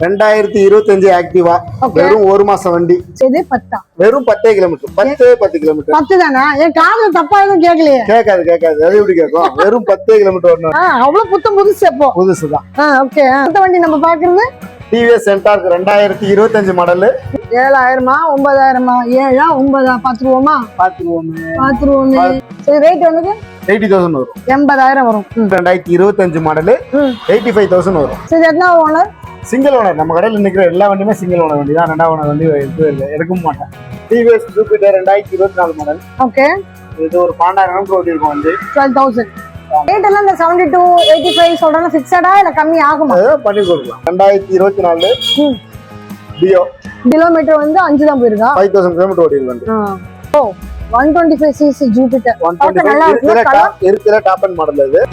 2025 ஆக்டிவா வெறும் ஒரு மாசம் வண்டி. இது 10 வெறும் 10 கிலோமீட்டர் 10 கிலோமீட்டர் 10 தானா? என் காதுல தப்பா எதுவும் கேட்கலையே. கேட்காது அது எப்படி கேட்கும்? வெறும் 10 கிலோமீட்டர் வரணும். அவ்வளவு புதுசு எப்போ புதுசுதான். ஓகே. அந்த வண்டி நம்ம பாக்குறது டிவிஎஸ் சென்டார் 2025 மாடல். 7000மா 9000மா 7 9 பாத்துருவோமா? பாத்துருவோமே. சரி, ரேட் வந்து 80,000 வரும். 80,000 வரும். 2025 மாடல் 85,000 வரும். சரி, எத்தனை ஓனர்? Single owner. நம்ம கடையில் நிற்கிற எல்லா வண்டியுமே சிங்கிள் ஓனர் வண்டி தான். 2வது ஓனர் வண்டி எடுக்க மாட்டேன். TVS Jupiter 2024 model. ஓகே. இது ஒரு 12,000 ஓடி இருக்கும் வண்டி. 12,000. ரேட் எல்லாம் இந்த 72 85 சொல்றாங்க, ஃபிக்ஸடா இல்ல கம்மி ஆகுமா? பண்ணி கொடுக்கலாம். 2024 டியோ. கிலோமீட்டர் வந்து 5 தான் போயிருக்கா. 5,000 கிலோமீட்டர் ஓடி இருக்கு வண்டி. ஓ 125 சிசி ஜூபிட்டர். 125 இருக்கிற டாப் அண்ட் மாடல் இது.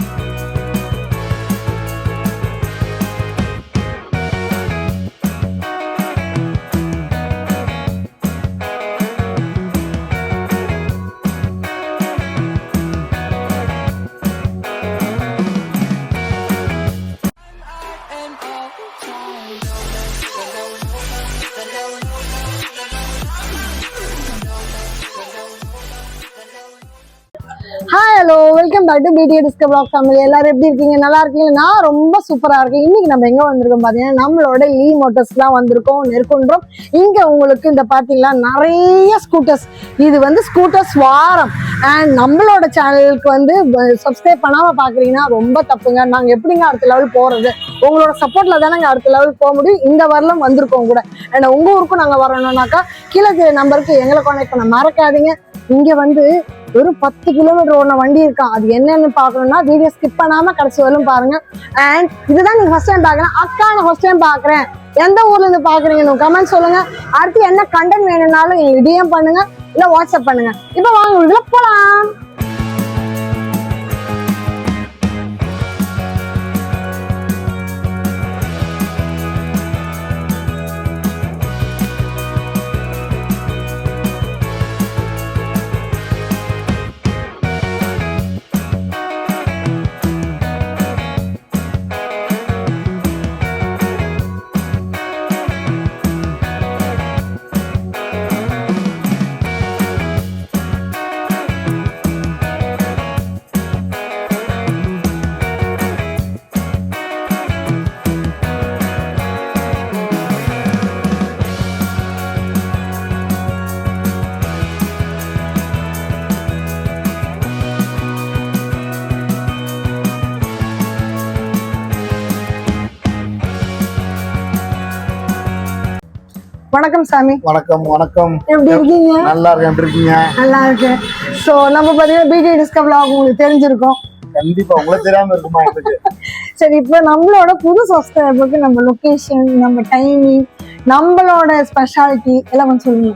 Hi, hello, welcome back to PDA discover vlog family. எல்லாரும் எப்படி இருக்கீங்க? நல்லா இருக்கீங்க? நான் ரொம்ப சூப்பரா இருக்கேன். இன்னைக்கு நம்ம எங்க வந்திருக்கோம் பாத்தீங்கன்னா, நம்மளோட லீ மோட்டர்ஸ் தான் வந்திருக்கோம், நெருக்குன்றோம். இங்க உங்களுக்கு இந்த பாத்தீங்களா நிறைய ஸ்கூட்டர்ஸ். இது வந்து ஸ்கூட்டர்ஸ் வாரம். அண்ட் நம்மளோட சேனலுக்கு வந்து சப்ஸ்கிரைப் பண்ணாம பாக்குறீங்கன்னா ரொம்ப தப்புங்க. நாங்க எப்படிங்க அடுத்த லெவல் போறது? உங்களோட சப்போர்ட்ல தானே அடுத்த லெவல் போக முடியும். இந்த வரலாம் வந்திருக்கோம் கூட. அண்ட் உங்க ஊருக்கும் நாங்க வரணும்னாக்கா கீழே நம்பருக்கு எங்களை கான்டாக்ட் பண்ண மறக்காதீங்க. இங்க வந்து வெறும் 10 கிலோமீட்டர் ஓடின வண்டி இருக்கான். அது என்னன்னு பாக்கணும்னா வீடியோ ஸ்கிப் பண்ணாம கடைசி வரலும் பாருங்க. அண்ட் இதுதான் நீங்க ஃபர்ஸ்ட் டைம் பாக்குறேன். அக்கா, நான் ஃபர்ஸ்ட் டைம் பாக்குறேன், எந்த ஊர்ல இருந்து பாக்குறீங்கன்னு கமெண்ட் சொல்லுங்க. அடுத்து என்ன கண்டென்ட் வேணும்னாலும் எங்களுக்கு டிஎம் பண்ணுங்க, இல்ல வாட்ஸ்அப் பண்ணுங்க. இப்ப வாங்க உள்ள போலாம். வணக்கம் சாமி. வணக்கம். எப்படி இருக்கீங்க? நல்லா இருக்கேன். எப்படி இருக்கீங்க? நல்லா இருக்கேன். ஸோ நம்ம பார்த்தீங்கன்னா பிடிஏ டிஸ்கவர் வ்ளாக் உங்களுக்கு தெரிஞ்சிருக்கும். கண்டிப்பா. உங்களுக்கு தெரியாம இருக்குமா? சரி, இப்போ நம்மளோட புது சப்ஸ்கிரைபருக்கு நம்ம லொகேஷன், நம்ம டைமிங், நம்மளோட ஸ்பெஷாலிட்டி எல்லாம் கொஞ்சம் சொல்லுங்க.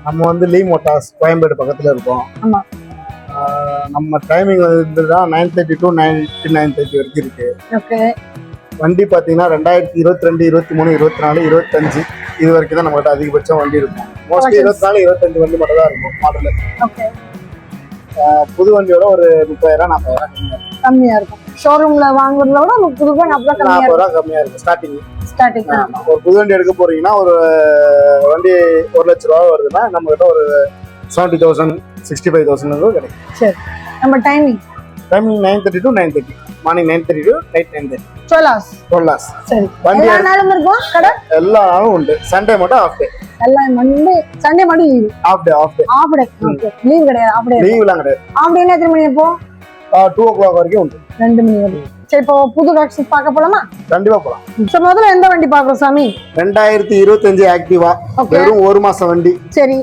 நம்ம வந்து லீ மோட்டார்ஸ் கோயம்பேடு பக்கத்துல இருக்கோம். ஆமா. நம்ம டைமிங் வந்து 9:30 to 9:30 வரைக்கும் இருக்கு. ஓகே. வண்டி பாத்தீங்கன்னா 2022 23 24 25 இது வரைக்கும் தான் நம்மகிட்ட அதிகபட்சம் வண்டி இருக்கும். மோஸ்ட்லி 24 25 வண்டி மட்டும் தான் இருக்கும் மாடல். ஓகே. புது வண்டியோட ஒரு 30,000 40,000 கம்மியா இருக்கும். ஷோரூம்ல வாங்குறத விட நமக்கு புது வண்டி அப்பதான் 40,000 கம்மியா இருக்கும் ஸ்டார்டிங். ஒரு புது வண்டி எடுக்க போறீங்கன்னா ஒரு வண்டி 1,00,000 ரூபா வருதுன்னா நம்ம கிட்ட ஒரு 70,000 65,000 கிடைக்கும். சரி, நம்ம timing 9:30 to 9:30, morning 9:30 to night 9:30. 12 hours. சரி, எல்லா நாளும் இருக்கும் கடை? எல்லா நாளும் உண்டு. சண்டே மட்டும் ஆஃப் டே. சண்டே மட்டும் leave. Off day. Okay. Leave கிடையாது. Off day. லீவ்லாம் கிடையாது. ஆஃப் டேனா எத்தனை மணி அப்போ? 2 o'clock வரைக்கும் உண்டு. 2 மணி வரைக்கும். சரி, இப்போ புது கலெக்ஷன் பார்க்க போலாமா? கண்டிப்பா போலாம். சோ முதல்ல எந்த வண்டி பார்க்கறோம் சாமி? 2025 ஆக்டிவா வெறும் ஒரு மாசம் வண்டி. சரி.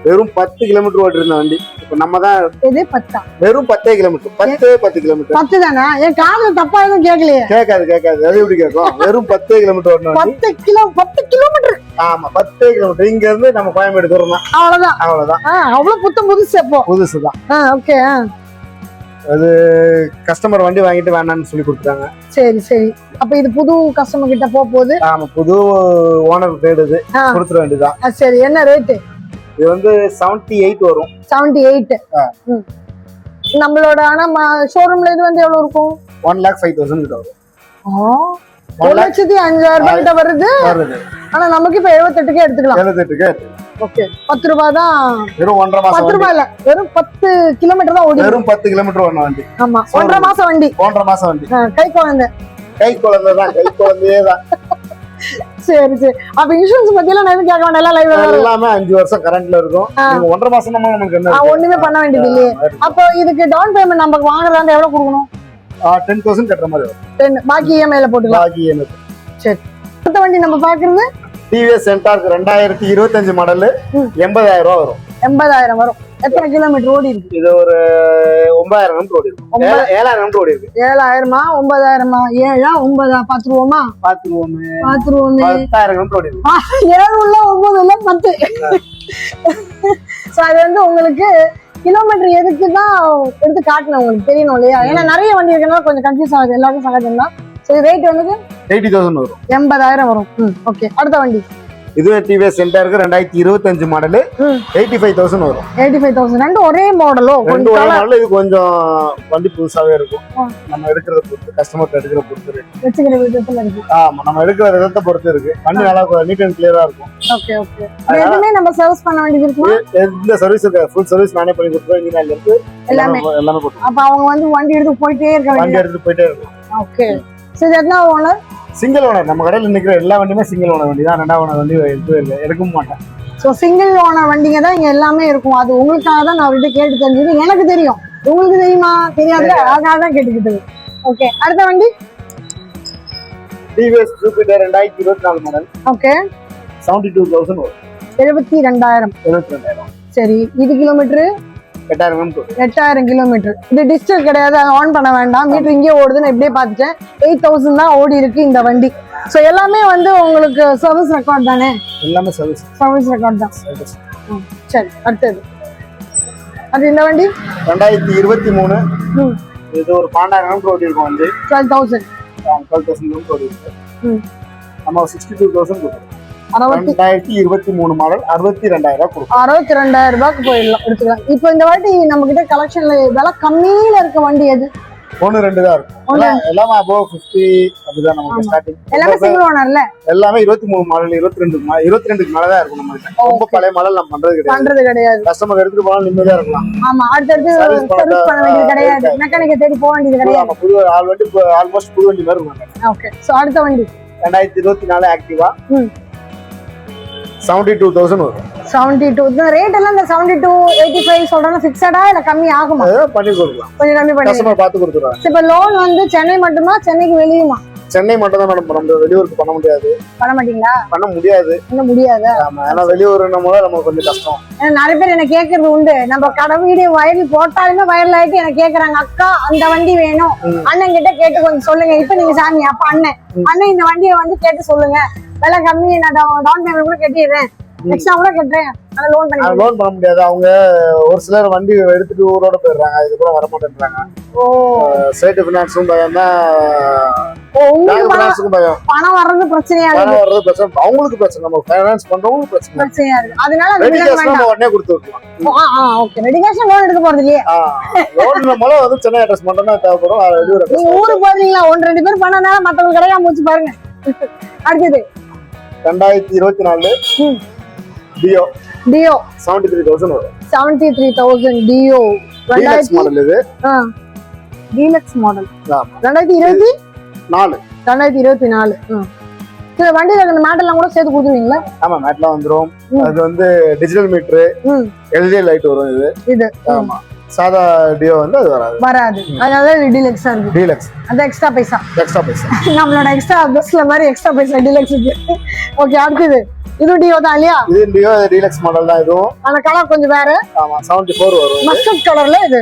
வெறும் 10 கிலோமீட்டர் ஓடி இருந்த வண்டி. இப்ப நம்ம தான் இது 10. வெறும் 10 கிலோமீட்டர் 10 கிலோமீட்டர் 10 தானா? என் காதுல தப்பா எதுவும் கேட்கலையே. கேட்காது அது எப்படி கேட்கும்? வெறும் 10 கிலோமீட்டர் ஓடின வண்டி. 10 கிலோமீட்டர். ஆமா, 10 கிலோமீட்டர். இங்க இருந்து நம்ம கோயம்பேடு தூரம் தான். அவ்வளவுதான். அவ்வளவு புதுசு எப்போ? புதுசுதான். ஓகே. அது கஸ்டமர் வண்டி வாங்கிட்டு வேணாம்னு சொல்லி கொடுத்துட்டாங்க. சரி. அப்ப இது புது கஸ்டமர் கிட்ட போகுது. ஆமா, புது ஓனர் தேடுது, கொடுத்துட வேண்டியதான். சரி, என்ன ரேட்டு? இது வந்து 78 வரும். 78. நம்மளோட ஆனா ஷோரூம்ல இது வந்து எவ்வளவு இருக்கும்? 1,05,000 கிட்ட வரும். 1,05,000 கிட்ட வருது. ஆனா நமக்கு இப்ப 78க்கே எடுத்துக்கலாம். 78க்கு ஓகே. 10 ரூபாய் தான். வெறும் 1.5 மாசம் 10 ரூபாய் இல்ல, வெறும் 10 கிலோமீட்டர் தான் ஓடி. வெறும் 10 கிலோமீட்டர் ஓடுன வண்டி. ஆமா, 1.5 மாசம் வண்டி. 1.5 மாசம் வண்டி. கை குழந்தை. கை குழந்தையே தான். சரி சரி. அப்ப இன்சூரன்ஸ் பத்தி எல்லாம் நான் கேட்க வேண்டாம், எல்லாம் லைவ் எல்லாமே 5 வருஷம் கரண்ட்ல இருக்கும். நீங்க 1.5 மாசம் நம்ம நமக்கு என்ன ஒண்ணுமே பண்ண வேண்டியது இல்லையே. அப்போ இதுக்கு டவுன் பேமெண்ட் நம்ம வாங்குறதா எவ்வளவு கொடுக்கணும்? 10,000 கட்டுற மாதிரி வரும். 10 பாக்கி இஎம்ஐ ல போட்டுக்கலாம். பாக்கி இஎம்ஐ. சரி. அடுத்த வண்டி நம்ம பாக்குறது டிவிஎஸ் சென்டார் 2025 மாடல் 80,000 ரூபாய் வரும். 80,000 வரும். எத்தனை கிலோமீட்டர் ஓடி இருக்கு? இது ஒரு 9,000 கிலோமீட்டர் ஓடி இருக்கு. 7,000 கிலோமீட்டர் ஓடி இருக்கு. 7,000மா 9,000மா 7 9 பாத்துருவோமா? பாத்துருவோமே. 10,000 கிலோமீட்டர் ஓடி இருக்கு. 7 உள்ள 9 உள்ள 10. சோ அது வந்து உங்களுக்கு கிலோமீட்டர் எதுக்கு தான் எடுத்து காட்டணும், உங்களுக்கு தெரியணும் இல்லையா? ஏன்னா நிறைய வண்டி இருக்கனால கொஞ்சம் கன்ஃபியூஸ் ஆகுது, எல்லாருக்கும் சகஜம் தான். சோ ரேட் வந்து 80,000 வரும். 80,000 வரும். ஓகே. அடுத்த வண்டி இதுவே டிவிஎஸ் சென்டார் 2025 மாடல் 85,000 வரும். 85,000. ரெண்டு ஒரே மாடலோ? ரெண்டு ஒரே மாடல். இது கொஞ்சம் வண்டி புதுசாவே இருக்கும். நம்ம எடுக்கிறத பொறுத்து, கஸ்டமர் எடுக்கிற பொறுத்து இருக்கு. வெச்சுக்கிற விதத்துல இருக்கு. ஆமா, நம்ம எடுக்கிற விதத்தை பொறுத்து இருக்கு. வண்டி நல்லா நீட் அண்ட் கிளியரா இருக்கும். Okay okay. எதுமே நம்ம சர்வீஸ் பண்ண வேண்டியது இருக்குமா? இந்த சர்வீஸ் ஃபுல் சர்வீஸ் நானே பண்ணி கொடுத்துருவேன். இன்ஜினியர்ல இருந்து எல்லாமே கொடுத்துருவேன். அப்ப அவங்க வந்து வண்டி எடுத்து போயிட்டே இருக்க வண்டி எடுத்து போயிட்டே இருக்கும். ஓகே. சரி, எத்தனை ஓனர்? Single owner. நம்ம கடையில் நிற்கிற எல்லா வண்டியுமே சிங்கிள் ஓனர் வண்டி தான். 2வது ஓனர் வண்டி எடுக்கவும் மாட்டேன். ஸோ சிங்கிள் ஓனர் வண்டிங்க தான் இங்க எல்லாமே இருக்கும். அது உங்களுக்காக தான் நான் அவர்கிட்ட கேட்டு தெரிஞ்சது. எனக்கு தெரியும், உங்களுக்கு தெரியுமா தெரியாது, அதனால தான் கேட்டுக்கிட்டு. ஓகே. அடுத்த வண்டி டிவிஎஸ் ஜூபிட்டர் 2024 மாடல். ஓகே. 72,000 வரும். 72,000. சரி. இது கிலோமீட்டர் 8,000 கிலோமீட்டர். இது டிஜிட்டல் கிடையாது, ஆன் பண்ண வேண்டாம். மீட்டர் இங்கே ஓடுதுன்னு எப்படியே பார்த்துட்டேன். 8,000 தான் ஓடி இருக்கு இந்த வண்டி. ஸோ எல்லாமே வந்து உங்களுக்கு சர்வீஸ் ரெக்கார்ட் தானே? எல்லாமே சர்வீஸ் ரெக்கார்ட் தான். சரி. அடுத்தது அது இந்த வண்டி 2023. இது ஒரு 12,000 கிலோமீட்டர் ஓடி இருக்கும் வண்டி. 12,000 கிலோமீட்டர் ஓடி இருக்கு. நம்ம 62,000 கொடுக்கும். 2023 மாடல் 62,000 கொடுக்கும். 62,000 ரூபாய்க்கு போயிடலாம், எடுத்துக்கலாம். இப்போ இந்த வாட்டி நம்ம கிட்ட கலெக்ஷன்ல விலை கம்மியில இருக்க வண்டி எது? 1-2 தான் இருக்கும். எல்லாமே above 50 அப்படிதான் நமக்கு ஸ்டார்டிங். எல்லாமே சிங்கிள் ஓனர்ல. எல்லாமே 23 மாடல் 22க்கு மேல தான் இருக்கும். நம்ம ரொம்ப பழைய மாடல் நம்ம பண்றது கிடையாது. கஸ்டமர் எடுத்துட்டு போனா நிம்மதியா இருக்கலாம். ஆமா. அடுத்து சர்வீஸ் பண்ண வேண்டியது கிடையாது, மெக்கானிக்கை தேடி போக வேண்டியது கிடையாது. புது ஆல் வண்டி ஆல்மோஸ்ட் புது வண்டி மாதிரி இருக்கும். ஓகே. சோ அடுத்த வண்டி 2024 ஆக்டிவா 72,000 வரும். 72. இந்த ரேட் எல்லாம் இந்த 72 85 சொல்றாங்க, ஃபிக்ஸடா இல்ல கம்மி ஆகுமா? பண்ணி கொடுக்கலாம், கொஞ்சம் கம்மி பண்ணி கஸ்டமர் பார்த்து கொடுத்துறாங்க. இப்போ லோன் வந்து சென்னை மட்டுமா, சென்னைக்கு வெளியுமா? சென்னை மட்டும் தான் மேடம் பண்ண முடியும். வெளியூருக்கு பண்ண முடியாது. பண்ண மாட்டீங்களா? பண்ண முடியாது. இன்னும் முடியாது. ஆமா, ஏன்னா வெளியூர்னும் போது நமக்கு கொஞ்சம் கஷ்டம். ஏன்னா நிறைய பேர் என்ன கேட்கறது உண்டு. நம்ம கடை வீடியோ வைரல் போட்டாலுமே வைரல் ஆயிட்டு என்ன கேக்குறாங்க, அக்கா அந்த வண்டி வேணும், அண்ணன் கிட்ட கேட்டு கொஞ்சம் சொல்லுங்க. இப்ப நீங்க சாமி அப்ப அண்ணன் இந்த வண்டியை வந்து கேட்டு சொல்லுங்க, விலை கம்மி, நான் டவுன் பேமெண்ட் கூட கட்டிடுறேன், எக்ஸ்ட்ரா கூட கட்டுறேன், லோன் பண்ண முடியாது. அவங்க ஒரு சிலர் வண்டி எடுத்துட்டு ஊரோட போயிடுறாங்க, இதுக்கப்புறம் வர மாட்டேன்றாங்க. ஸ்டேட் ஃபினான்ஸும் பயம் தான், பணம் வர்றது பிரச்சனையா இருக்கு. அவங்களுக்கு பிரச்சனை, நம்ம ஃபைனான்ஸ் பண்றவங்களுக்கு பிரச்சனையா இருக்கு. அதனால உடனே கொடுத்து விட்டுருவோம். ஓகே. ரெடிகேஷன் லோன் எடுக்க போறது இல்லையே. லோன் மூலம் வந்து சென்னை அட்ரஸ் மட்டும் தான் தேவைப்படும். நீங்க ஊருக்கு போறீங்களா, 1-2 பேர் பண்ணனால மத்தவங்க கிடையாம போச்சு பாருங்க. அடுத்தது 2024 டியோ 73,000 வரும். 73,000 டியோ டீலக்ஸ் மாடல். இது டீலக்ஸ் மாடல் 2024. சரி, வண்டியில அந்த மேட் எல்லாம் கூட சேர்த்து கொடுத்துருவீங்களா? ஆமா, மேட்லாம் வந்துரும். அது வந்து டிஜிட்டல் மீட்டர், எல்இடி லைட் வரும். இது ஆமா. சாதா டியோ வந்து அது வராது. அதனால டீலக்ஸா இருக்கு. டீலக்ஸ் அந்த எக்ஸ்ட்ரா பைசா நம்மளோட எக்ஸ்ட்ரா பஸ்ல மாதிரி எக்ஸ்ட்ரா பைசா டீலக்ஸ் இருக்கு. ஓகே. அடுத்தது இது டியோ தான் இல்லையா? இது டியோ டீலக்ஸ் மாடல் தான். இதுவும் அந்த கலர் கொஞ்சம் வேற. ஆமா, 74 வரும். மஸ்டர்ட் கலர்ல இது.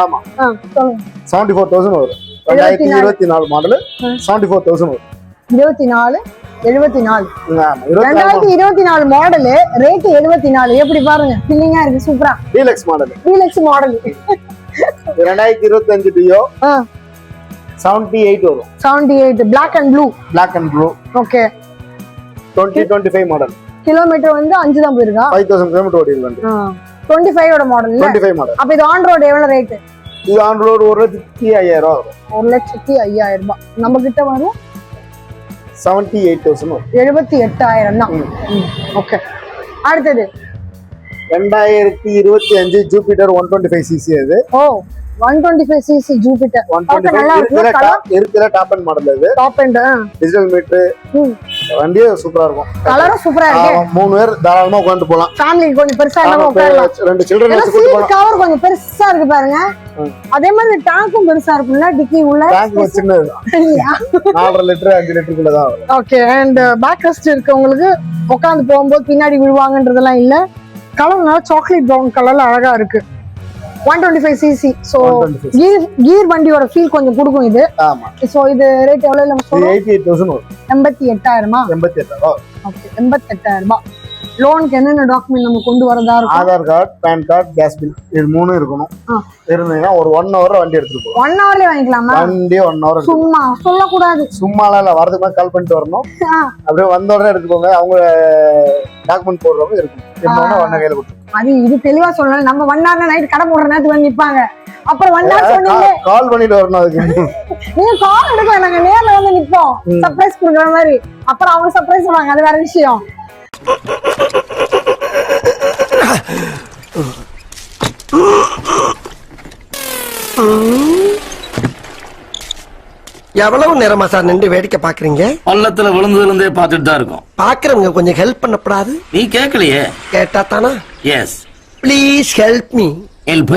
ஆமா, 74,000 வரும். 2024 மாடல் 74,000 வரும். 74 2024 மாடல் ரேட் 74. எப்படி பாருங்க, ஃபில்லிங்கா இருக்கு, சூப்பரா. டீலக்ஸ் மாடல் 2025 டியோ 78 வரும். 78 black and blue. Okay. 2025 model. Kilometre வந்து 5 தான் போயிருக்கா. 5,000 கிலோமீட்டர் ஓடி இருக்கு. 25 ஓட மாடல். 25 மாடல். அப்ப இது ஆன் ரோட் எவ்வளவு ரேட்? இது ஆன் ரோட் 1,05,000 வரும். 1,05,000 ரூபாய் நம்ம கிட்ட வரும். 78,000 78,000 தான். ஓகே, அடுத்தது 2025 ஜூபிட்டர் 125cc அது. ஓ 125cc ஜூபிட்டர். நல்லா இருக்கு. இருக்கிற டாப் அண்ட் மாடல் இது. Top and digital meter. வண்டியே சூப்பரா இருக்கும். கலரும் சூப்பரா இருக்கு. 3 பேர் தாராளமா உட்கார்ந்து போலாம். ஃபேமிலி கொஞ்சம் பெருசா இருந்தா உட்காரலாம். 2 சில்ட்ரன் வச்சு கூட்டி போலாம். கவர் கொஞ்சம் பெருசா இருக்கு பாருங்க. அதே மாதிரி டாங்கும் பெருசா இருக்கும்ல, டிக்கி உள்ள. டாங்க் சின்னது. 4.5 லிட்டர் 5 லிட்டருக்குள்ள தான் வரும். ஓகே, அண்ட் பேக் ரெஸ்ட் இருக்கவங்களுக்கு உட்கார்ந்து போகும்போது பின்னாடி விழுவாங்கன்றதெல்லாம் இல்ல. கலர் நல்லா சாக்லேட் ப்ரவுன் கலர்ல அழகா இருக்கு. 125cc. சோ கீர் வண்டியோட ஃபீல் கொஞ்சம் கொடுக்கும் இது. ஆமா. சோ இது ரேட் எவ்வளவு நம்ம சொல்றோம்? 88,000 வரும். 88,000. 88,000. ஓகே, 88,000. லோனுக்கு என்னென்ன டாக்குமெண்ட் நம்ம கொண்டு வரதா இருக்கும்? Aadhaar card, PAN card, gas bill, இது 3 இருக்கணும். இருந்தீங்கன்னா ஒரு 1 ஹவர்ல வண்டி எடுத்துட்டு போலாம். 1 ஹவர்லயே வாங்கிக்கலாமா? வண்டி 1 ஹவர். சும்மா சொல்லக்கூடாது. சும்மாலாம் இல்ல, வரதுக்கு முன்னாடி கால் பண்ணிட்டு வரணும். அப்படியே வந்த உடனே எடுத்துக்கோங்க. அவங்க டாக்குமெண்ட் போடுறவங்க இருக்கும். உடனே கையில கொடுத்து. அது இது தெளிவா சொல்லணும். நம்ம 1 ஹவர்ல நைட் கடை போடுற நேரத்துக்கு வந்து நிப்பாங்க. அப்புறம் 1 ஹவர் சொன்னீங்க கால் பண்ணிட்டு வரணும். அதுக்கு நீங்க கால் எடுக்க, நாங்க நேர்ல வந்து நிப்போம் சர்ப்ரைஸ் கொடுக்குற மாதிரி. அப்புறம் அவங்க சர்ப்ரைஸ் பண்ணுவாங்க, அது வேற விஷயம். எவ்வளவு நேரமா சார் நின்று வேடிக்கை பாக்குறீங்க? பள்ளத்துல விழுந்ததுல இருந்தே பாத்துட்டு தான் இருக்கோம். பாக்குறவங்க கொஞ்சம் ஹெல்ப் பண்ணப்படாது? நீ கேட்கலையே. கேட்டா தானா? Yes, please help me. Help.